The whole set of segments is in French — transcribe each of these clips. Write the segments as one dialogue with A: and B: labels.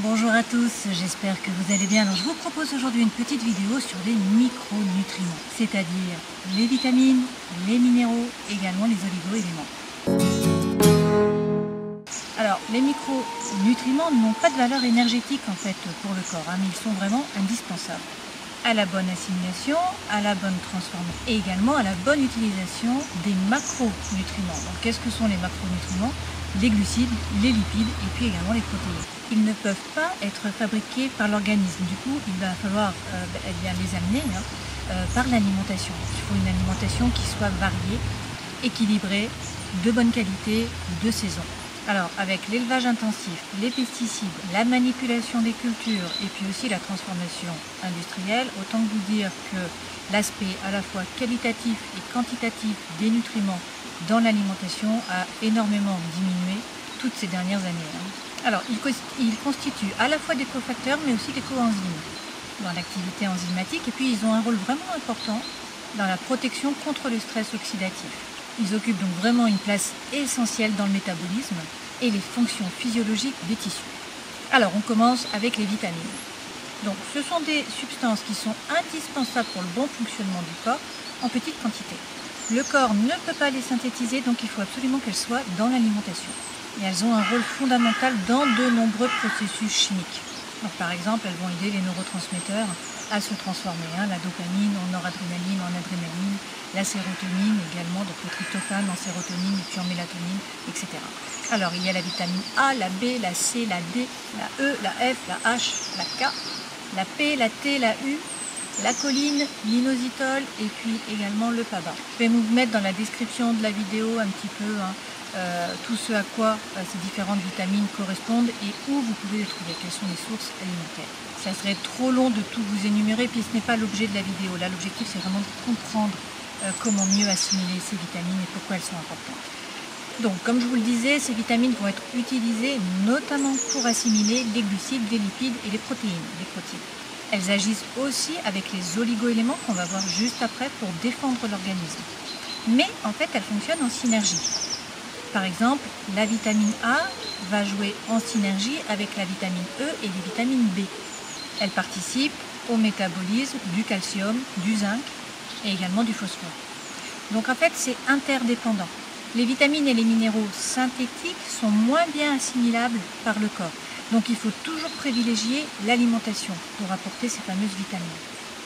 A: Bonjour à tous, j'espère que vous allez bien. Alors, je vous propose aujourd'hui une petite vidéo sur les micronutriments, c'est-à-dire les vitamines, les minéraux, également les oligo-éléments. Alors, les micronutriments n'ont pas de valeur énergétique en fait pour le corps, mais ils sont vraiment indispensables à la bonne assimilation, à la bonne transformation et également à la bonne utilisation des macronutriments. Donc, qu'est-ce que sont les macronutriments? Les glucides, les lipides et puis également les protéines. Ils ne peuvent pas être fabriqués par l'organisme. Du coup, il va falloir les amener par l'alimentation. Il faut une alimentation qui soit variée, équilibrée, de bonne qualité, de saison. Alors, avec l'élevage intensif, les pesticides, la manipulation des cultures et puis aussi la transformation industrielle, autant vous dire que l'aspect à la fois qualitatif et quantitatif des nutriments dans l'alimentation a énormément diminué toutes ces dernières années. Alors, ils constituent à la fois des cofacteurs mais aussi des coenzymes dans l'activité enzymatique et puis ils ont un rôle vraiment important dans la protection contre le stress oxydatif. Ils occupent donc vraiment une place essentielle dans le métabolisme et les fonctions physiologiques des tissus. Alors, on commence avec les vitamines. Donc, ce sont des substances qui sont indispensables pour le bon fonctionnement du corps en petite quantité. Le corps ne peut pas les synthétiser, donc il faut absolument qu'elles soient dans l'alimentation. Et elles ont un rôle fondamental dans de nombreux processus chimiques. Donc, par exemple, elles vont aider les neurotransmetteurs à se transformer, la dopamine en noradrénaline, en adrénaline, la sérotonine également, donc le tryptophane en sérotonine et puis en mélatonine, etc. Alors, il y a la vitamine A, la B, la C, la D, la E, la F, la H, la K, la P, la T, la U, la choline, l'inositol et puis également le PABA. Je vais vous mettre dans la description de la vidéo un petit peu tout ce à quoi ces différentes vitamines correspondent et où vous pouvez les trouver, quelles sont les sources alimentaires. Ça serait trop long de tout vous énumérer, puis ce n'est pas l'objet de la vidéo. Là, l'objectif, c'est vraiment de comprendre comment mieux assimiler ces vitamines et pourquoi elles sont importantes. Donc, comme je vous le disais, ces vitamines vont être utilisées notamment pour assimiler les glucides, les lipides et les protéines, les protéines. Elles agissent aussi avec les oligo-éléments qu'on va voir juste après pour défendre l'organisme. Mais en fait, elles fonctionnent en synergie. Par exemple, la vitamine A va jouer en synergie avec la vitamine E et les vitamines B. Elles participent au métabolisme du calcium, du zinc et également du phosphore. Donc en fait, c'est interdépendant. Les vitamines et les minéraux synthétiques sont moins bien assimilables par le corps. Donc il faut toujours privilégier l'alimentation pour apporter ces fameuses vitamines.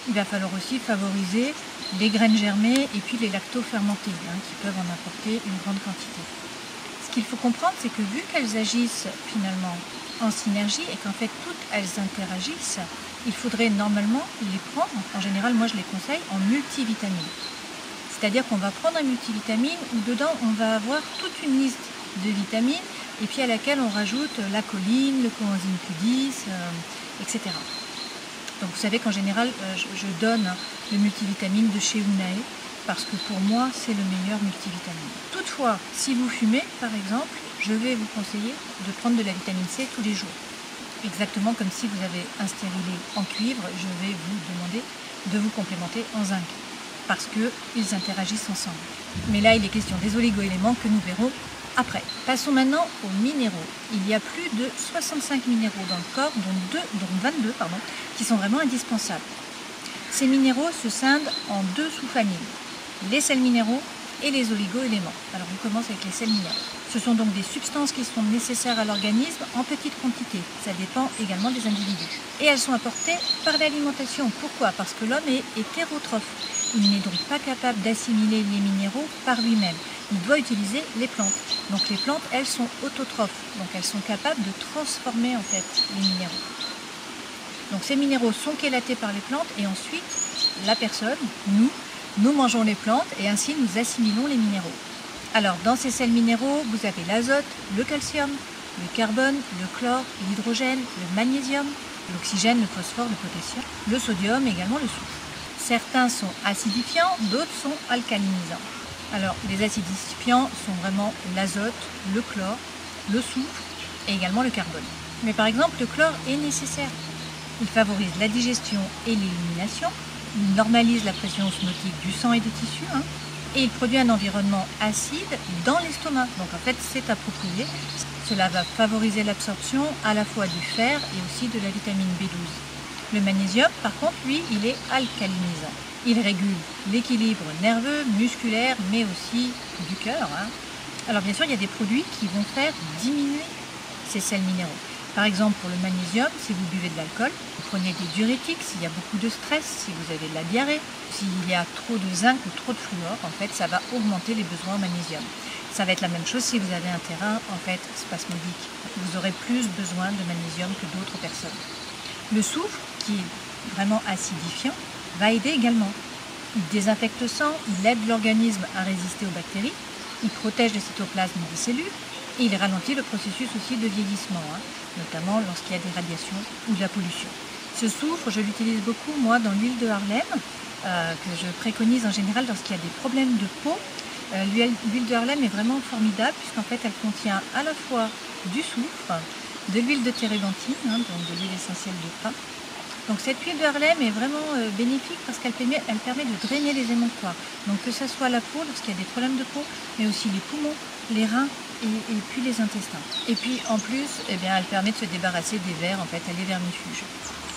A: Il va falloir aussi favoriser les graines germées et puis les lactofermentés qui peuvent en apporter une grande quantité. Ce qu'il faut comprendre, c'est que vu qu'elles agissent finalement en synergie et qu'en fait toutes elles interagissent, il faudrait normalement les prendre, en général moi je les conseille, en multivitamines. C'est-à-dire qu'on va prendre un multivitamine où dedans on va avoir toute une liste de vitamines et puis à laquelle on rajoute la choline, le coenzyme Q10, etc. Donc vous savez qu'en général je donne le multivitamine de chez Unae parce que pour moi c'est le meilleur multivitamine. Toutefois, si vous fumez par exemple, je vais vous conseiller de prendre de la vitamine C tous les jours. Exactement comme si vous avez un stérilet en cuivre, je vais vous demander de vous complémenter en zinc parce qu'ils interagissent ensemble. Mais là, il est question des oligo-éléments que nous verrons après. Passons maintenant aux minéraux. Il y a plus de 65 minéraux dans le corps, dont 22 qui sont vraiment indispensables. Ces minéraux se scindent en deux sous-familles, les sels minéraux et les oligo-éléments. Alors on commence avec les sels minéraux. Ce sont donc des substances qui sont nécessaires à l'organisme en petite quantité. Ça dépend également des individus. Et elles sont apportées par l'alimentation. Pourquoi? Parce que l'homme est hétérotrophe. Il n'est donc pas capable d'assimiler les minéraux par lui-même. Il doit utiliser les plantes. Donc les plantes, elles sont autotrophes. Donc elles sont capables de transformer en fait les minéraux. Donc ces minéraux sont chélatés par les plantes et ensuite la personne, nous mangeons les plantes et ainsi nous assimilons les minéraux. Alors dans ces sels minéraux, vous avez l'azote, le calcium, le carbone, le chlore, l'hydrogène, le magnésium, l'oxygène, le phosphore, le potassium, le sodium et également le soufre. Certains sont acidifiants, d'autres sont alcalinisants. Alors les acidifiants sont vraiment l'azote, le chlore, le soufre et également le carbone. Mais par exemple le chlore est nécessaire. Il favorise la digestion et l'élimination, il normalise la pression osmotique du sang et des tissus, et il produit un environnement acide dans l'estomac. Donc en fait c'est approprié. Cela va favoriser l'absorption à la fois du fer et aussi de la vitamine B12. Le magnésium, par contre, lui, il est alcalinisant. Il régule l'équilibre nerveux, musculaire, mais aussi du cœur. Alors bien sûr, il y a des produits qui vont faire diminuer ces sels minéraux. Par exemple, pour le magnésium, si vous buvez de l'alcool, vous prenez des diurétiques, s'il y a beaucoup de stress, si vous avez de la diarrhée, s'il y a trop de zinc ou trop de fluor, en fait, ça va augmenter les besoins en magnésium. Ça va être la même chose si vous avez un terrain, en fait, spasmodique. Vous aurez plus besoin de magnésium que d'autres personnes. Le soufre, qui est vraiment acidifiant, va aider également. Il désinfecte le sang, il aide l'organisme à résister aux bactéries, il protège le cytoplasme des cellules et il ralentit le processus aussi de vieillissement, notamment lorsqu'il y a des radiations ou de la pollution. Ce soufre, je l'utilise beaucoup moi dans l'huile de Harlem, que je préconise en général lorsqu'il y a des problèmes de peau. L'huile de Harlem est vraiment formidable puisqu'en fait elle contient à la fois du soufre, de l'huile de térébenthine, donc de l'huile essentielle de pain. Donc cette huile de Harlem est vraiment bénéfique parce qu'elle permet de drainer les émonctoires. Donc que ce soit la peau lorsqu'il y a des problèmes de peau, mais aussi les poumons, les reins et puis les intestins. Et puis en plus, elle permet de se débarrasser des vers, en fait, elle est vermifuge.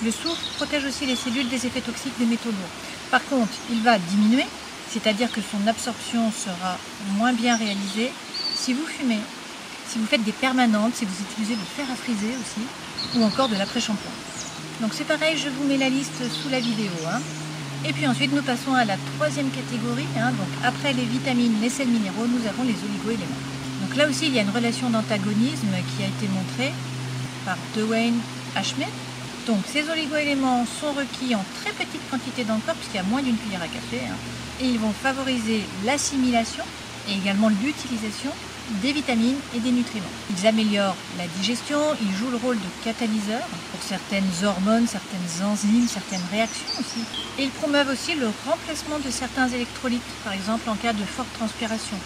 A: Le soufre protège aussi les cellules des effets toxiques des métaux lourds. Par contre, il va diminuer, c'est-à-dire que son absorption sera moins bien réalisée si vous fumez, si vous faites des permanentes, si vous utilisez le fer à friser aussi, ou encore de l'après-shampoing. Donc c'est pareil, je vous mets la liste sous la vidéo. Et puis ensuite, nous passons à la troisième catégorie. Donc après les vitamines, les sels minéraux, nous avons les oligo-éléments. Donc là aussi, il y a une relation d'antagonisme qui a été montrée par Dewayne Ashmed. Donc ces oligo-éléments sont requis en très petite quantité dans le corps, puisqu'il y a moins d'une cuillère à café, et ils vont favoriser l'assimilation et également l'utilisation des vitamines et des nutriments. Ils améliorent la digestion, ils jouent le rôle de catalyseur pour certaines hormones, certaines enzymes, certaines réactions aussi. Et ils promeuvent aussi le remplacement de certains électrolytes, par exemple en cas de forte transpiration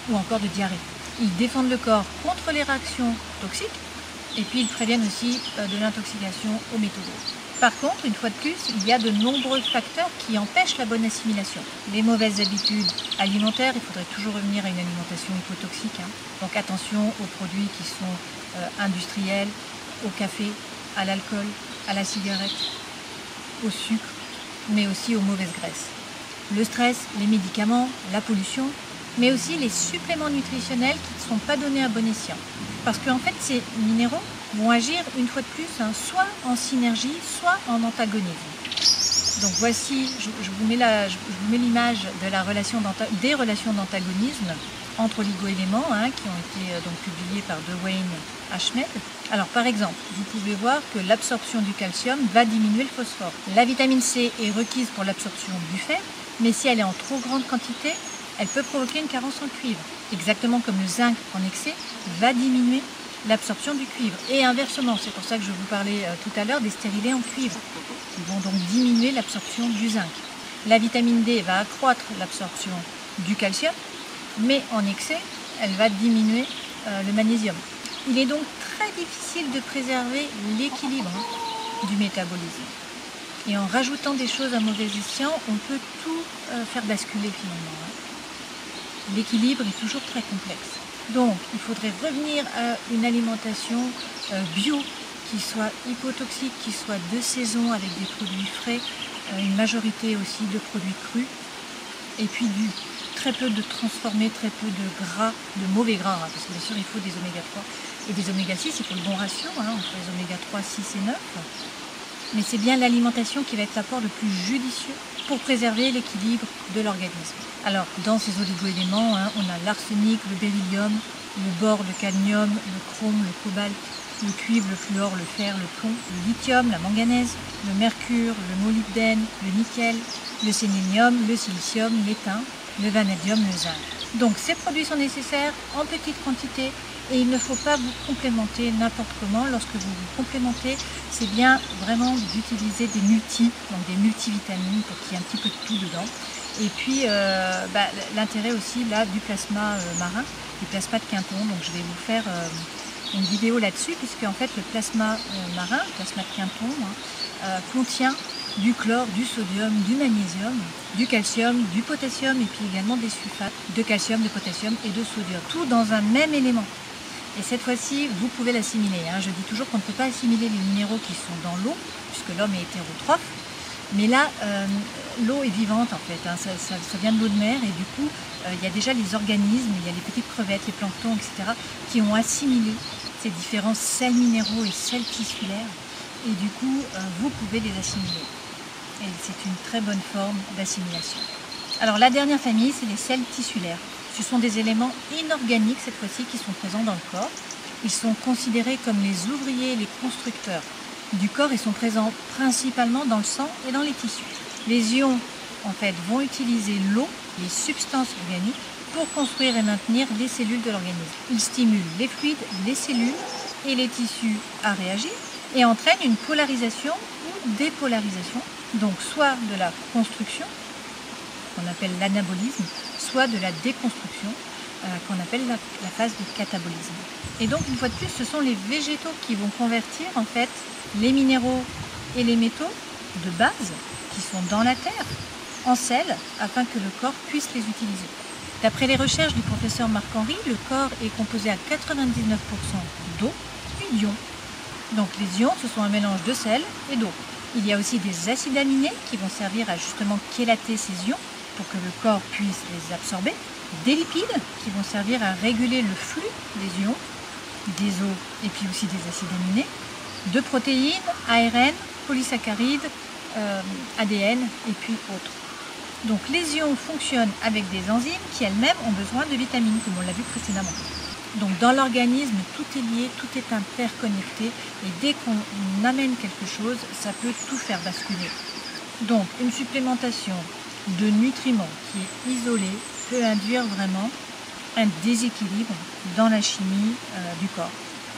A: ou encore de diarrhée. Ils défendent le corps contre les réactions toxiques et puis ils préviennent aussi de l'intoxication aux métaux lourds. Par contre, une fois de plus, il y a de nombreux facteurs qui empêchent la bonne assimilation. Les mauvaises habitudes alimentaires, il faudrait toujours revenir à une alimentation hypotoxique. Donc attention aux produits qui sont industriels, au café, à l'alcool, à la cigarette, au sucre, mais aussi aux mauvaises graisses. Le stress, les médicaments, la pollution, mais aussi les suppléments nutritionnels qui ne sont pas donnés à bon escient. Parce qu'en fait, ces minéraux vont agir une fois de plus, soit en synergie, soit en antagonisme. Donc voici, je vous mets l'image de des relations d'antagonisme entre oligo-éléments qui ont été donc publiées par Dewayne Ashmed. Alors par exemple, vous pouvez voir que l'absorption du calcium va diminuer le phosphore. La vitamine C est requise pour l'absorption du fer, mais si elle est en trop grande quantité, elle peut provoquer une carence en cuivre. Exactement comme le zinc en excès va diminuer l'absorption du cuivre. Et inversement, c'est pour ça que je vous parlais tout à l'heure des stérilés en cuivre, qui vont donc diminuer l'absorption du zinc. La vitamine D va accroître l'absorption du calcium, mais en excès, elle va diminuer le magnésium. Il est donc très difficile de préserver l'équilibre du métabolisme. Et en rajoutant des choses à mauvais escient, on peut tout faire basculer finalement. L'équilibre est toujours très complexe. Donc, il faudrait revenir à une alimentation bio, qui soit hypotoxique, qui soit de saison avec des produits frais, une majorité aussi de produits crus, et puis très peu de transformés, très peu de gras, de mauvais gras, parce que bien sûr il faut des oméga 3 et des oméga 6, il faut le bon ratio entre les oméga 3, 6 et 9. Mais c'est bien l'alimentation qui va être l'apport le plus judicieux pour préserver l'équilibre de l'organisme. Alors, dans ces oligo-éléments, on a l'arsenic, le beryllium, le bore, le cadmium, le chrome, le cobalt, le cuivre, le fluor, le fer, le plomb, le lithium, la manganèse, le mercure, le molybdène, le nickel, le sélénium, le silicium, l'étain, le vanadium, le zinc. Donc ces produits sont nécessaires en petite quantité et il ne faut pas vous complémenter n'importe comment. Lorsque vous vous complémentez, c'est bien vraiment d'utiliser des multivitamines pour qu'il y ait un petit peu de tout dedans. Et puis l'intérêt aussi là du plasma marin, du plasma de Quinton. Donc je vais vous faire une vidéo là-dessus, puisque en fait le plasma marin, le plasma de Quinton, contient du chlore, du sodium, du magnésium, du calcium, du potassium et puis également des sulfates de calcium, de potassium et de sodium, tout dans un même élément. Et cette fois-ci, vous pouvez l'assimiler. Je dis toujours qu'on ne peut pas assimiler les minéraux qui sont dans l'eau, puisque l'homme est hétérotrophe. Mais là, l'eau est vivante en fait, ça vient de l'eau de mer et du coup, il y a déjà les organismes, il y a les petites crevettes, les planctons, etc. qui ont assimilé ces différents sels minéraux et sels tissulaires. Et du coup, vous pouvez les assimiler. Et c'est une très bonne forme d'assimilation. Alors la dernière famille, c'est les sels tissulaires. Ce sont des éléments inorganiques cette fois-ci qui sont présents dans le corps. Ils sont considérés comme les ouvriers et les constructeurs du corps et sont présents principalement dans le sang et dans les tissus. Les ions en fait vont utiliser l'eau, les substances organiques pour construire et maintenir les cellules de l'organisme. Ils stimulent les fluides, les cellules et les tissus à réagir et entraînent une polarisation ou dépolarisation, donc soit de la construction, qu'on appelle l'anabolisme, soit de la déconstruction, qu'on appelle la phase de catabolisme. Et donc, une fois de plus, ce sont les végétaux qui vont convertir en fait les minéraux et les métaux de base qui sont dans la terre en sels afin que le corps puisse les utiliser. D'après les recherches du professeur Marc-Henri, le corps est composé à 99% d'eau et d'ions. Donc les ions, ce sont un mélange de sel et d'eau. Il y a aussi des acides aminés qui vont servir à justement chélater ces ions pour que le corps puisse les absorber, des lipides qui vont servir à réguler le flux des ions, des eaux et puis aussi des acides aminés, de protéines, ARN, polysaccharides, ADN et puis autres. Donc les ions fonctionnent avec des enzymes qui elles-mêmes ont besoin de vitamines, comme on l'a vu précédemment. Donc dans l'organisme, tout est lié, tout est interconnecté et dès qu'on amène quelque chose, ça peut tout faire basculer. Donc une supplémentation de nutriments qui est isolée peut induire vraiment un déséquilibre dans la chimie du corps.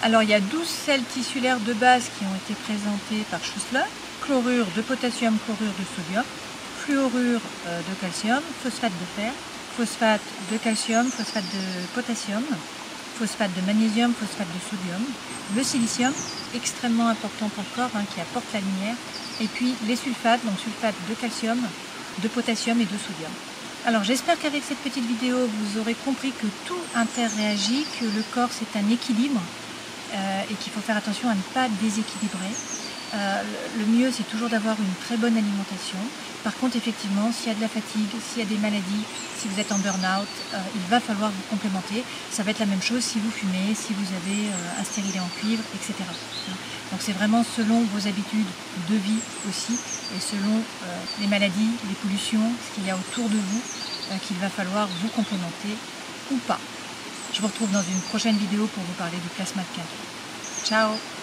A: Alors il y a 12 sels tissulaires de base qui ont été présentés par Schussler, chlorure de potassium, chlorure de sodium, fluorure de calcium, phosphate de fer, phosphate de calcium, phosphate de potassium, phosphate de magnésium, phosphate de sodium, le silicium, extrêmement important pour le corps, qui apporte la lumière, et puis les sulfates, donc sulfate de calcium, de potassium et de sodium. Alors j'espère qu'avec cette petite vidéo, vous aurez compris que tout interréagit, que le corps c'est un équilibre et qu'il faut faire attention à ne pas déséquilibrer. Le mieux c'est toujours d'avoir une très bonne alimentation. Par contre effectivement, s'il y a de la fatigue, s'il y a des maladies, si vous êtes en burn-out, il va falloir vous complémenter. Ça va être la même chose si vous fumez, si vous avez un stérilet en cuivre, etc. Donc c'est vraiment selon vos habitudes de vie aussi et selon les maladies, les pollutions, ce qu'il y a autour de vous qu'il va falloir vous complémenter ou pas. Je vous retrouve dans une prochaine vidéo pour vous parler du plasma de Quinton. Ciao!